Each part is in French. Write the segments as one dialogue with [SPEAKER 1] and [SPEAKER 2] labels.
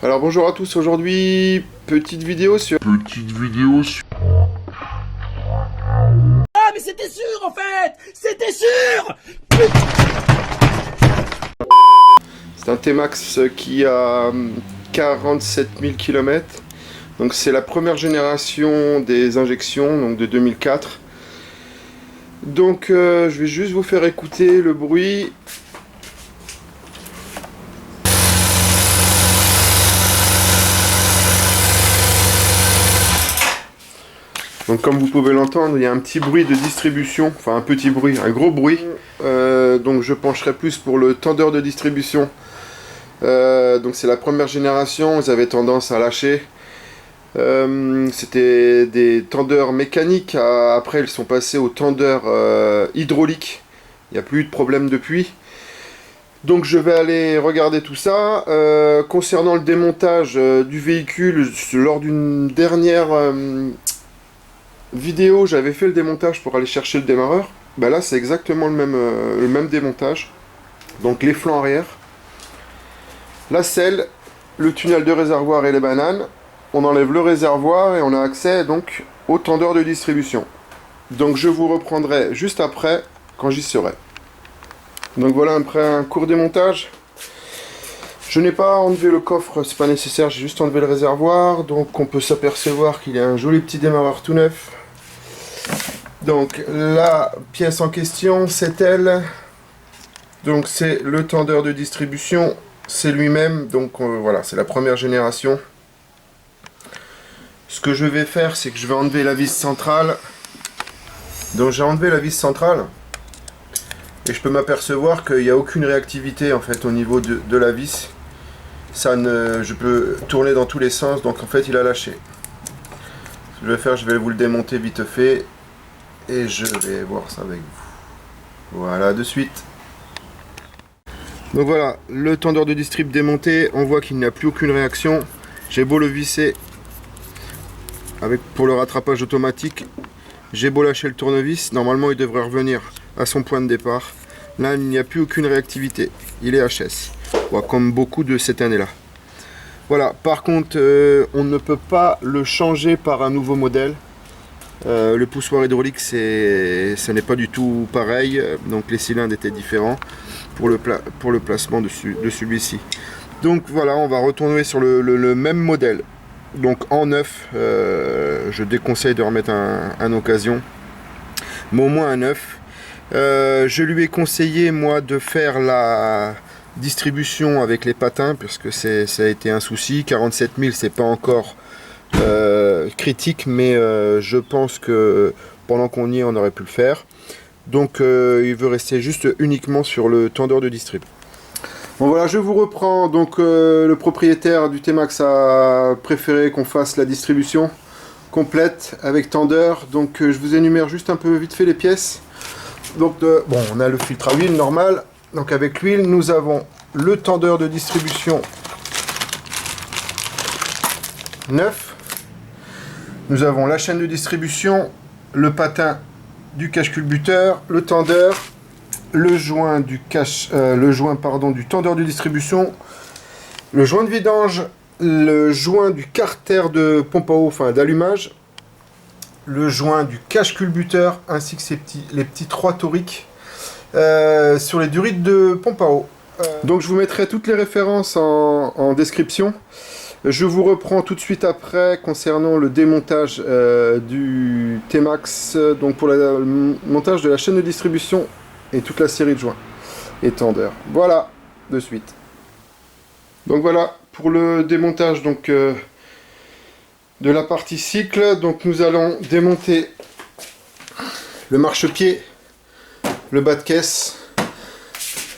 [SPEAKER 1] Alors bonjour à tous, aujourd'hui petite vidéo sur...
[SPEAKER 2] Ah mais c'était sûr en fait. C'était sûr.
[SPEAKER 1] C'est un T-Max qui a 47 000 km. Donc c'est la première génération des injections, donc de 2004. Donc je vais juste vous faire écouter le bruit. Donc comme vous pouvez l'entendre, il y a un petit bruit de distribution, enfin un petit bruit, un gros bruit. Donc je pencherai plus pour le tendeur de distribution. Donc c'est la première génération, ils avaient tendance à lâcher. C'était des tendeurs mécaniques, après ils sont passés aux tendeurs hydrauliques. Il n'y a plus eu de problème depuis. Donc je vais aller regarder tout ça. Concernant le démontage du véhicule, lors d'une dernière vidéo, j'avais fait le démontage pour aller chercher le démarreur. Bah là c'est exactement le même démontage. Donc les flancs arrière, la selle, le tunnel de réservoir et les bananes. On enlève le réservoir et on a accès donc au tendeur de distribution. Donc je vous reprendrai juste après quand j'y serai. Donc voilà, après un court démontage. Je n'ai pas enlevé le coffre, c'est pas nécessaire, j'ai juste enlevé le réservoir. Donc on peut s'apercevoir qu'il y a un joli petit démarreur tout neuf. Donc la pièce en question, c'est elle. Donc c'est le tendeur de distribution, c'est lui-même. Donc voilà, c'est la première génération. Ce que je vais faire, c'est que je vais enlever la vis centrale. Donc j'ai enlevé la vis centrale. Et je peux m'apercevoir qu'il n'y a aucune réactivité en fait au niveau de la vis. Je peux tourner dans tous les sens, donc en fait il a lâché. Ce que je vais faire, je vais vous le démonter vite fait. Et je vais voir ça avec vous. Voilà, de suite. Donc voilà, le tendeur de distrib démonté. On voit qu'il n'y a plus aucune réaction. J'ai beau le visser pour le rattrapage automatique. J'ai beau lâcher le tournevis. Normalement, il devrait revenir à son point de départ. Là, il n'y a plus aucune réactivité. Il est HS. Bon, comme beaucoup de cette année-là. Voilà, par contre, on ne peut pas le changer par un nouveau modèle. Le poussoir hydraulique, ce n'est pas du tout pareil. Donc les cylindres étaient différents pour le placement de celui-ci. Donc voilà, on va retourner sur le même modèle. Donc en neuf, je déconseille de remettre un occasion. Mais au moins un neuf. Je lui ai conseillé moi de faire la distribution avec les patins, puisque ça a été un souci. 47 000, c'est pas encore critique, mais je pense que pendant qu'on y est, on aurait pu le faire. Donc il veut rester juste uniquement sur le tendeur de distrib. Bon voilà, je vous reprends. Donc le propriétaire du T-Max a préféré qu'on fasse la distribution complète avec tendeur. Donc je vous énumère juste un peu vite fait les pièces. Donc bon, on a le filtre à huile normal. Donc avec l'huile, nous avons le tendeur de distribution neuf. Nous avons la chaîne de distribution, le patin du cache-culbuteur, le tendeur, le joint du tendeur de distribution, le joint de vidange, le joint du carter de pompe à eau, enfin d'allumage, le joint du cache-culbuteur, ainsi que les petits 3 toriques sur les durites de pompe à eau. Donc je vous mettrai toutes les références en description. Je vous reprends tout de suite après concernant le démontage du T-Max, donc pour le montage de la chaîne de distribution et toute la série de joints et tendeurs. Voilà, de suite. Donc voilà, pour le démontage donc, de la partie cycle, donc nous allons démonter le marchepied, le bas de caisse,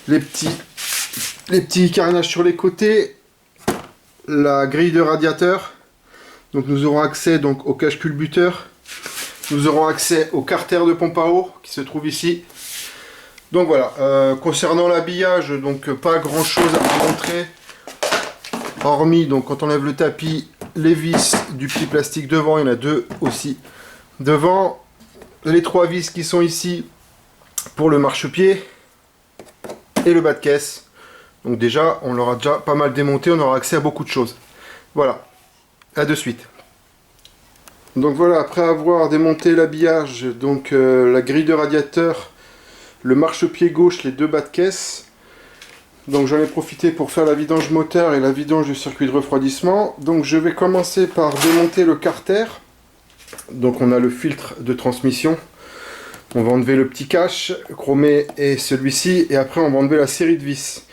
[SPEAKER 1] les petits carénages sur les côtés, la grille de radiateur. Donc nous aurons accès donc au cache-culbuteur, nous aurons accès au carter de pompe à eau qui se trouve ici. Donc voilà, concernant l'habillage, donc pas grand chose à montrer, hormis donc quand on lève le tapis, les vis du petit plastique devant, il y en a 2 aussi devant, les 3 vis qui sont ici pour le marchepied et le bas de caisse. Donc déjà, on l'aura déjà pas mal démonté, on aura accès à beaucoup de choses. Voilà, à de suite. Donc voilà, après avoir démonté l'habillage, donc la grille de radiateur, le marchepied gauche, les deux bas de caisse, donc j'en ai profité pour faire la vidange moteur et la vidange du circuit de refroidissement. Donc je vais commencer par démonter le carter. Donc on a le filtre de transmission. On va enlever le petit cache chromé et celui-ci, et après on va enlever la série de vis.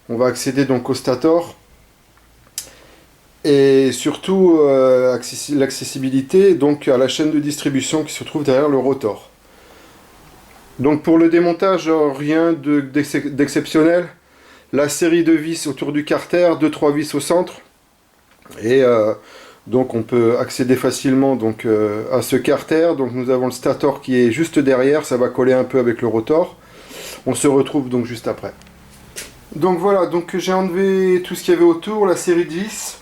[SPEAKER 1] On va accéder donc au stator. Et surtout l'accessibilité donc à la chaîne de distribution qui se trouve derrière le rotor. Donc pour le démontage, rien d'exceptionnel. La série de vis autour du carter, 2-3 vis au centre. Et donc on peut accéder facilement donc, à ce carter. Donc nous avons le stator qui est juste derrière, ça va coller un peu avec le rotor. On se retrouve donc juste après. Donc voilà, donc j'ai enlevé tout ce qu'il y avait autour, la série de vis.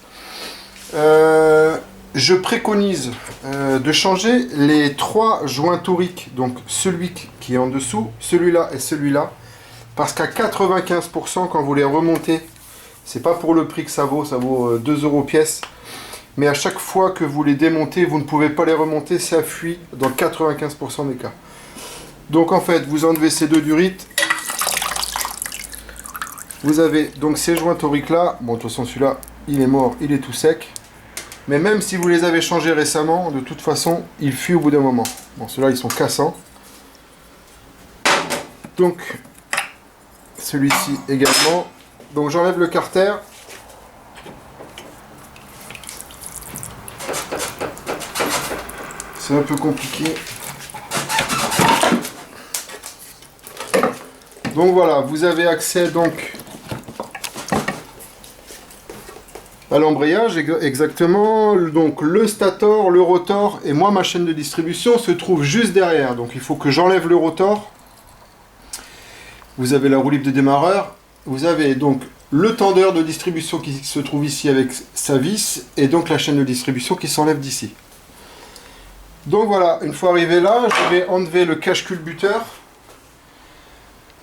[SPEAKER 1] Je préconise de changer les 3 joints toriques, donc celui qui est en dessous, celui-là et celui-là, parce qu'à 95% quand vous les remontez, c'est pas pour le prix que ça vaut 2 € pièce, mais à chaque fois que vous les démontez, vous ne pouvez pas les remonter, ça fuit dans 95% des cas. Donc en fait, vous enlevez ces 2 durites, vous avez donc ces joints toriques là, bon de toute façon celui-là il est mort, il est tout sec. Mais même si vous les avez changés récemment, de toute façon, ils fuient au bout d'un moment. Bon, ceux-là, ils sont cassants. Donc, celui-ci également. Donc, j'enlève le carter. C'est un peu compliqué. Donc, voilà, vous avez accès, donc, à l'embrayage exactement. Donc le stator, le rotor et moi ma chaîne de distribution se trouve juste derrière. Donc il faut que j'enlève le rotor. Vous avez la roue libre de démarreur. Vous avez donc le tendeur de distribution qui se trouve ici avec sa vis et donc la chaîne de distribution qui s'enlève d'ici. Donc voilà, une fois arrivé là, je vais enlever le cache-culbuteur.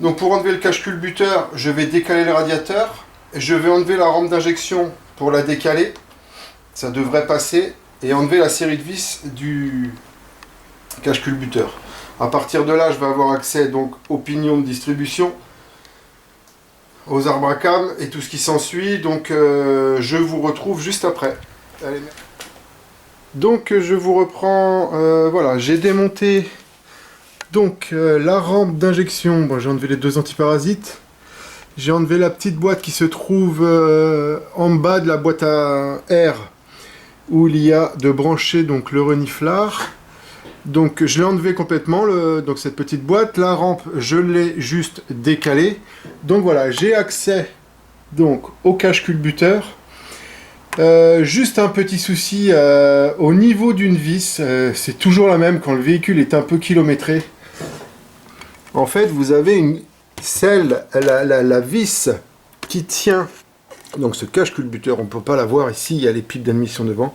[SPEAKER 1] Donc pour enlever le cache-culbuteur, je vais décaler le radiateur. Je vais enlever la rampe d'injection pour la décaler, ça devrait passer, et enlever la série de vis du cache-culbuteur. À partir de là, je vais avoir accès donc aux pignons de distribution, aux arbres à cam et tout ce qui s'ensuit. Donc je vous retrouve juste après. Allez. Donc je vous reprends. Voilà, j'ai démonté donc la rampe d'injection. Bon, j'ai enlevé les 2 antiparasites. J'ai enlevé la petite boîte qui se trouve en bas de la boîte à air où il y a de brancher donc le reniflard. Donc je l'ai enlevé complètement, donc cette petite boîte. La rampe, je l'ai juste décalée. Donc voilà, j'ai accès donc au cache-culbuteur. Juste un petit souci au niveau d'une vis, c'est toujours la même quand le véhicule est un peu kilométré. En fait, vous avez la vis qui tient, donc ce cache-culbuteur, on ne peut pas la voir ici, il y a les pipes d'admission devant.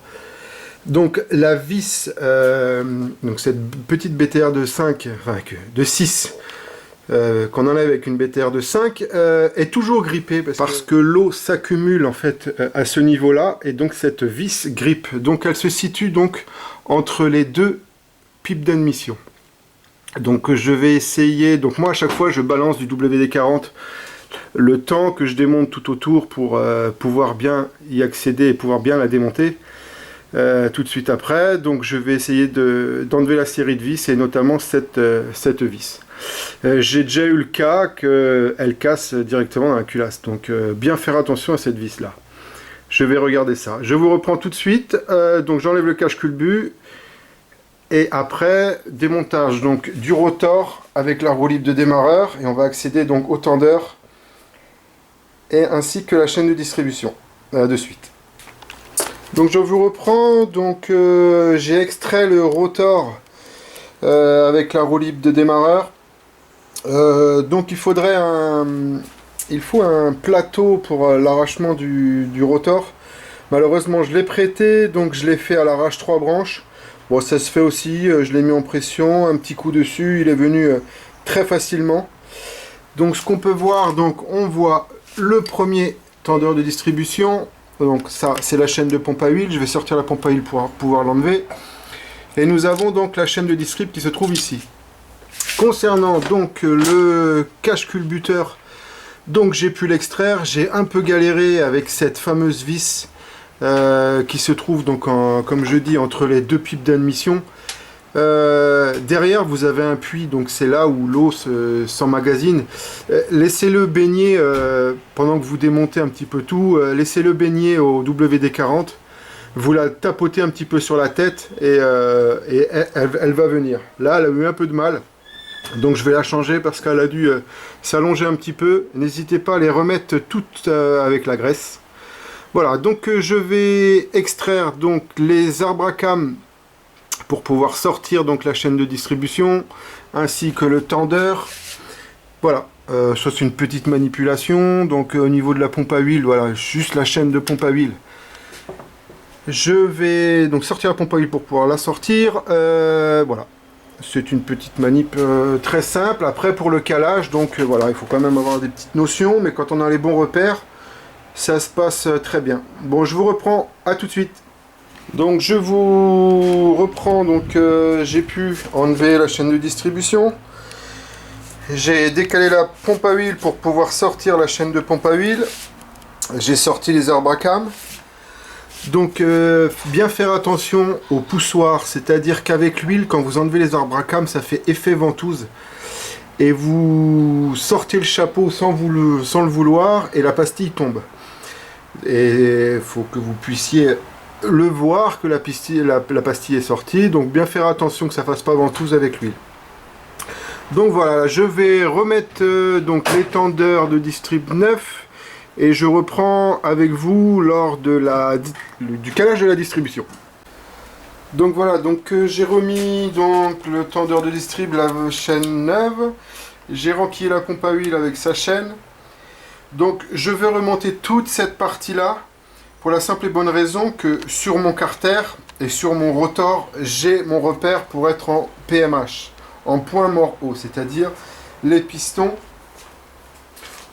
[SPEAKER 1] Donc la vis, donc cette petite BTR de 5, enfin de 6, qu'on enlève avec une BTR de 5, est toujours grippée parce que l'eau s'accumule en fait à ce niveau-là, et donc cette vis grippe. Donc elle se situe donc entre les 2 pipes d'admission. Donc je vais essayer, donc moi à chaque fois je balance du WD-40 le temps que je démonte tout autour pour pouvoir bien y accéder et pouvoir bien la démonter tout de suite après. Donc je vais essayer d'enlever la série de vis et notamment cette vis. J'ai déjà eu le cas qu'elle casse directement dans la culasse, donc bien faire attention à cette vis là. Je vais regarder ça. Je vous reprends tout de suite. Donc j'enlève le cache-culbu. Et après, démontage donc du rotor avec la roue libre de démarreur. Et on va accéder donc au tendeur et ainsi que la chaîne de distribution. De suite. Donc je vous reprends. Donc j'ai extrait le rotor avec la roue libre de démarreur. Donc il faut un plateau pour l'arrachement du rotor. Malheureusement je l'ai prêté, donc je l'ai fait à l'arrache 3 branches. Bon, ça se fait aussi, je l'ai mis en pression, un petit coup dessus, il est venu très facilement. Donc ce qu'on peut voir, donc on voit le premier tendeur de distribution, Donc ça, c'est la chaîne de pompe à huile. Je vais sortir la pompe à huile pour pouvoir l'enlever. Et nous avons donc la chaîne de distrib qui se trouve ici. Concernant donc le cache culbuteur, donc j'ai pu l'extraire. J'ai un peu galéré avec cette fameuse vis qui se trouve donc comme je dis entre les deux pipes d'admission. Derrière vous avez un puits, donc c'est là où l'eau s'emmagasine. Laissez-le baigner pendant que vous démontez un petit peu tout. Laissez-le baigner au WD-40. Vous la tapotez un petit peu sur la tête et elle va venir. Là elle a eu un peu de mal, donc je vais la changer parce qu'elle a dû s'allonger un petit peu. N'hésitez pas à les remettre toutes avec la graisse. Voilà, donc je vais extraire donc les arbres à cam pour pouvoir sortir donc la chaîne de distribution ainsi que le tendeur. Voilà, ça c'est une petite manipulation. Donc au niveau de la pompe à huile, voilà, juste la chaîne de pompe à huile. Je vais donc sortir la pompe à huile pour pouvoir la sortir. Voilà, c'est une petite manip très simple. Après pour le calage, donc voilà, il faut quand même avoir des petites notions, mais quand on a les bons repères, ça se passe très bien. Bon, je vous reprends, à tout de suite. Donc je vous reprends, donc j'ai pu enlever la chaîne de distribution. J'ai décalé la pompe à huile pour pouvoir sortir la chaîne de pompe à huile. J'ai sorti les arbres à cam. Donc bien faire attention au poussoir, c'est-à-dire qu'avec l'huile, quand vous enlevez les arbres à cam, ça fait effet ventouse. Et vous sortez le chapeau sans le vouloir et la pastille tombe. Et il faut que vous puissiez le voir que la pastille est sortie. Donc bien faire attention que ça ne fasse pas ventouse avec l'huile. Donc voilà, je vais remettre donc l'étendeur de distrib neuf. Et je reprends avec vous lors de du calage de la distribution. Donc voilà, donc j'ai remis donc le tendeur de distrib, la chaîne neuve. J'ai renquillé la pompe à huile avec sa chaîne. Donc je vais remonter toute cette partie là pour la simple et bonne raison que sur mon carter et sur mon rotor, j'ai mon repère pour être en PMH, en point mort haut, c'est-à-dire les pistons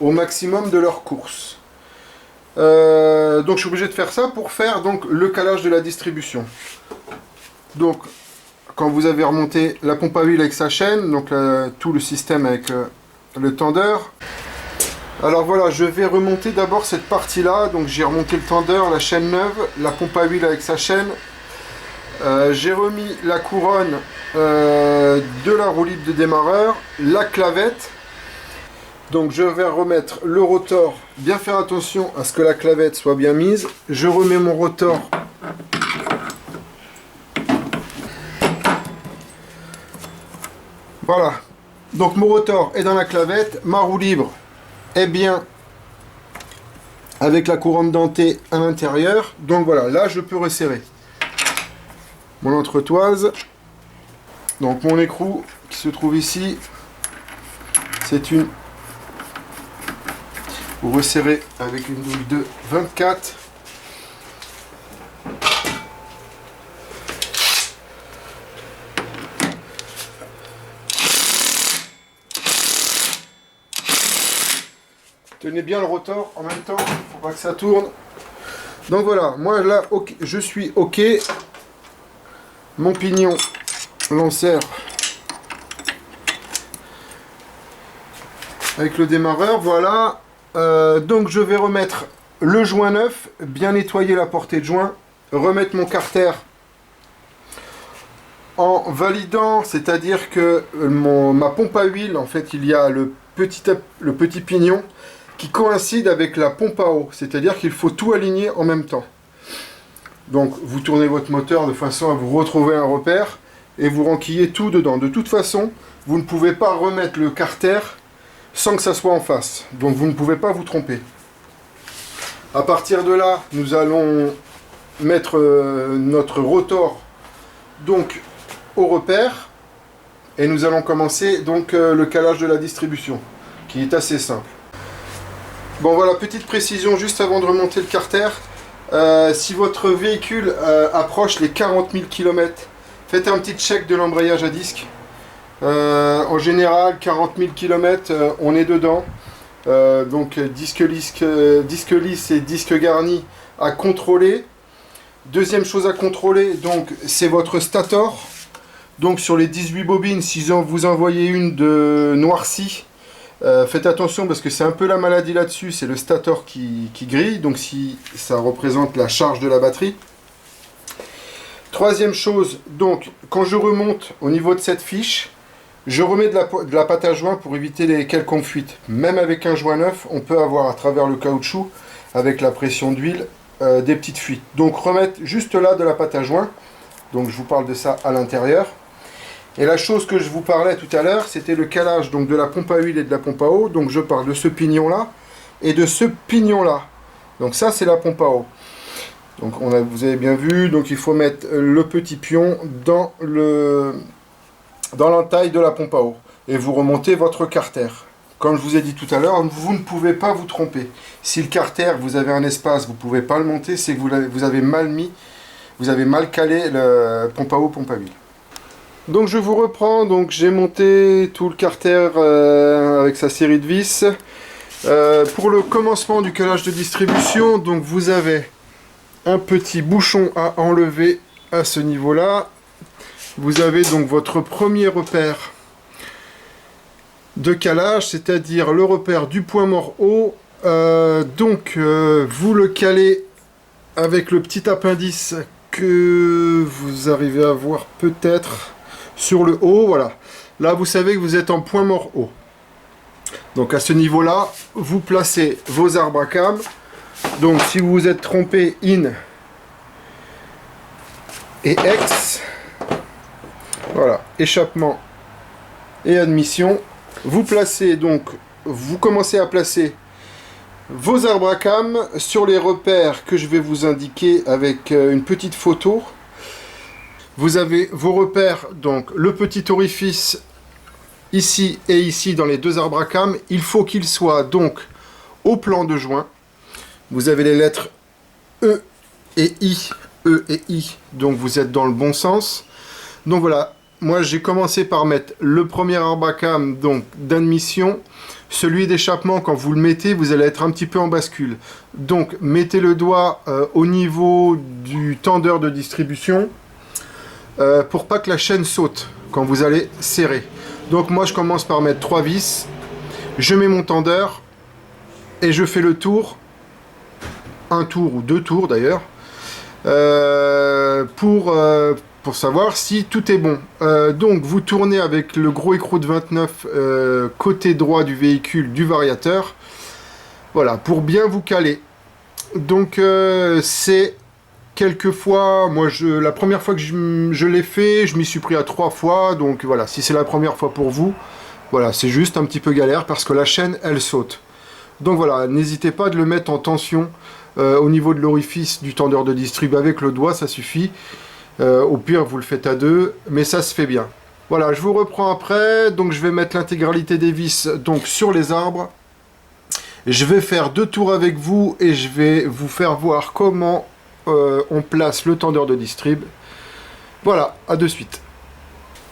[SPEAKER 1] au maximum de leur course. Donc je suis obligé de faire ça pour faire donc le calage de la distribution. Donc quand vous avez remonté la pompe à huile avec sa chaîne, donc tout le système avec le tendeur. Alors voilà, je vais remonter d'abord cette partie là. Donc j'ai remonté le tendeur, la chaîne neuve, la pompe à huile avec sa chaîne. J'ai remis la couronne de la roue libre de démarreur, la clavette. Donc je vais remettre le rotor, bien faire attention à ce que la clavette soit bien mise. Je remets mon rotor. Voilà, donc mon rotor est dans la clavette, ma roue libre est bien avec la couronne dentée à l'intérieur. Donc voilà, là je peux resserrer mon entretoise. Donc mon écrou qui se trouve ici, c'est une... Vous resserrez avec une douille de 24. Tenez bien le rotor en même temps, faut pas que ça tourne. Donc voilà, moi là, okay, je suis OK. Mon pignon lanceur avec le démarreur, voilà. Donc je vais remettre le joint neuf, bien nettoyer la portée de joint, remettre mon carter en validant, c'est-à-dire que ma pompe à huile, en fait il y a le petit pignon qui coïncide avec la pompe à eau, c'est-à-dire qu'il faut tout aligner en même temps. Donc vous tournez votre moteur de façon à vous retrouver un repère et vous renquillez tout dedans. De toute façon, vous ne pouvez pas remettre le carter sans que ça soit en face. Donc vous ne pouvez pas vous tromper. À partir de là, nous allons mettre notre rotor donc au repère et nous allons commencer donc le calage de la distribution qui est assez simple. Bon voilà, petite précision juste avant de remonter le carter. Si votre véhicule approche les 40 000 km, faites un petit check de l'embrayage à disque. En général, 40 000 km, on est dedans. donc disque lisse et disque garni à contrôler. Deuxième chose à contrôler, donc c'est votre stator. Donc sur les 18 bobines, si vous envoyez une de noircie, faites attention parce que c'est un peu la maladie là-dessus, c'est le stator qui grille, donc si ça représente la charge de la batterie. Troisième chose, donc quand je remonte au niveau de cette fiche, je remets de la pâte à joint pour éviter les quelconques fuites. Même avec un joint neuf, on peut avoir à travers le caoutchouc, avec la pression d'huile, des petites fuites. Donc remettre juste là de la pâte à joint, donc je vous parle de ça à l'intérieur. Et la chose que je vous parlais tout à l'heure, c'était le calage donc de la pompe à huile et de la pompe à eau. Donc je parle de ce pignon-là et de ce pignon-là. Donc ça, c'est la pompe à eau. Donc vous avez bien vu, donc il faut mettre le petit pion dans l'entaille de la pompe à eau. Et vous remontez votre carter. Comme je vous ai dit tout à l'heure, vous ne pouvez pas vous tromper. Si le carter, vous avez un espace, vous ne pouvez pas le monter, c'est que vous avez mal calé le pompe à eau, pompe à huile. Donc je vous reprends, donc j'ai monté tout le carter avec sa série de vis. Pour le commencement du calage de distribution, donc vous avez un petit bouchon à enlever à ce niveau-là. Vous avez donc votre premier repère de calage, c'est-à-dire le repère du point mort haut. Vous le calez avec le petit appendice que vous arrivez à voir peut-être sur le haut, voilà. Là, vous savez que vous êtes en point mort haut. Donc à ce niveau-là, vous placez vos arbres à cam. Donc si vous vous êtes trompé in et ex, voilà, échappement et admission, vous placez donc, vous commencez à placer vos arbres à cam sur les repères que je vais vous indiquer avec une petite photo. Vous avez vos repères, donc le petit orifice ici et ici dans les deux arbres à cam. Il faut qu'il soit donc au plan de joint. Vous avez les lettres E et I, E et I, donc vous êtes dans le bon sens. Donc voilà, moi j'ai commencé par mettre le premier arbre à cam donc d'admission. Celui d'échappement, quand vous le mettez, vous allez être un petit peu en bascule. Donc mettez le doigt au niveau du tendeur de distribution. Pour pas que la chaîne saute quand vous allez serrer. Donc moi je commence par mettre 3 vis, je mets mon tendeur et je fais le tour, un tour ou 2 tours d'ailleurs, pour savoir si tout est bon. Donc vous tournez avec le gros écrou de 29 côté droit du véhicule du variateur, voilà, pour bien vous caler. Donc c'est quelquefois, moi la première fois que je l'ai fait, je m'y suis pris à 3 fois, donc voilà, si c'est la première fois pour vous, voilà, c'est juste un petit peu galère parce que la chaîne, elle saute. Donc voilà, n'hésitez pas de le mettre en tension au niveau de l'orifice du tendeur de distrib avec le doigt, ça suffit. Au pire, vous le faites à 2, mais ça se fait bien. Voilà, je vous reprends après, donc je vais mettre l'intégralité des vis donc sur les arbres. Je vais faire 2 tours avec vous et je vais vous faire voir comment on place le tendeur de distrib. Voilà, à de suite.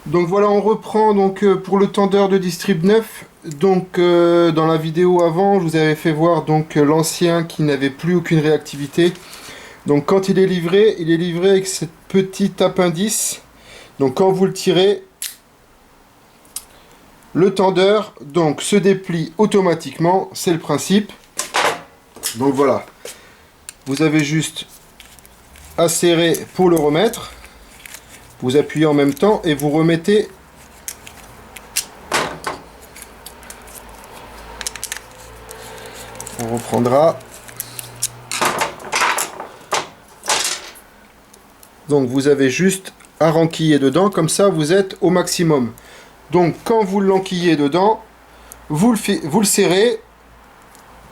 [SPEAKER 1] Donc voilà, on reprend donc pour le tendeur de distrib neuf. Donc dans la vidéo avant, je vous avais fait voir donc l'ancien qui n'avait plus aucune réactivité. Donc quand il est livré avec cette petite appendice. Donc quand vous le tirez, le tendeur donc se déplie automatiquement, c'est le principe. Donc voilà, vous avez juste à serrer pour le remettre, vous appuyez en même temps et vous remettez on reprendra. Donc vous avez juste à renquiller dedans, comme ça vous êtes au maximum. Donc quand vous l'enquillez dedans, vous le serrez,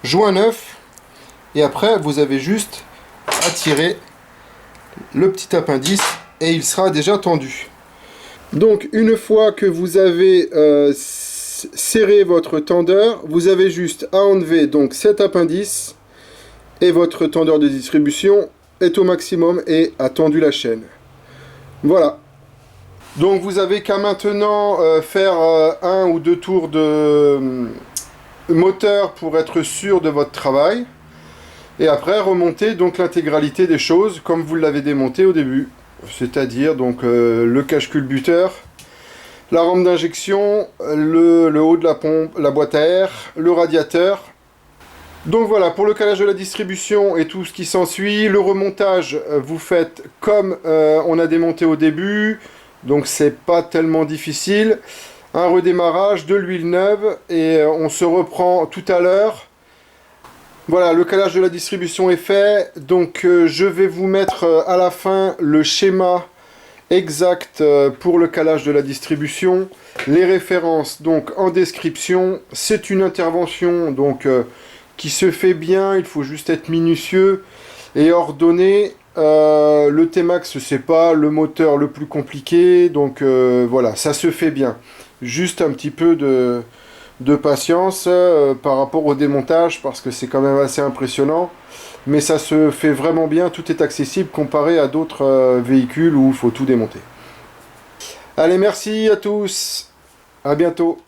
[SPEAKER 1] joint neuf, et après vous avez juste à tirer le petit appendice et il sera déjà tendu. Donc une fois que vous avez serré votre tendeur, vous avez juste à enlever donc cet appendice et votre tendeur de distribution est au maximum et a tendu la chaîne. Voilà. Donc vous avez qu'à maintenant faire 1 ou 2 tours de moteur pour être sûr de votre travail. Et après, remonter donc l'intégralité des choses comme vous l'avez démonté au début. C'est-à-dire donc le cache-culbuteur, la rampe d'injection, le haut de la pompe, la boîte à air, le radiateur. Donc voilà, pour le calage de la distribution et tout ce qui s'ensuit, le remontage, vous faites comme on a démonté au début, donc c'est pas tellement difficile. Un redémarrage, de l'huile neuve, et on se reprend tout à l'heure. Voilà, le calage de la distribution est fait, donc je vais vous mettre à la fin le schéma exact pour le calage de la distribution. Les références donc en description. C'est une intervention donc qui se fait bien, il faut juste être minutieux et ordonné. Le T-Max, c'est pas le moteur le plus compliqué, donc voilà, ça se fait bien. Juste un petit peu de patience par rapport au démontage, parce que c'est quand même assez impressionnant. Mais ça se fait vraiment bien, tout est accessible comparé à d'autres véhicules où il faut tout démonter. Allez, merci à tous, à bientôt.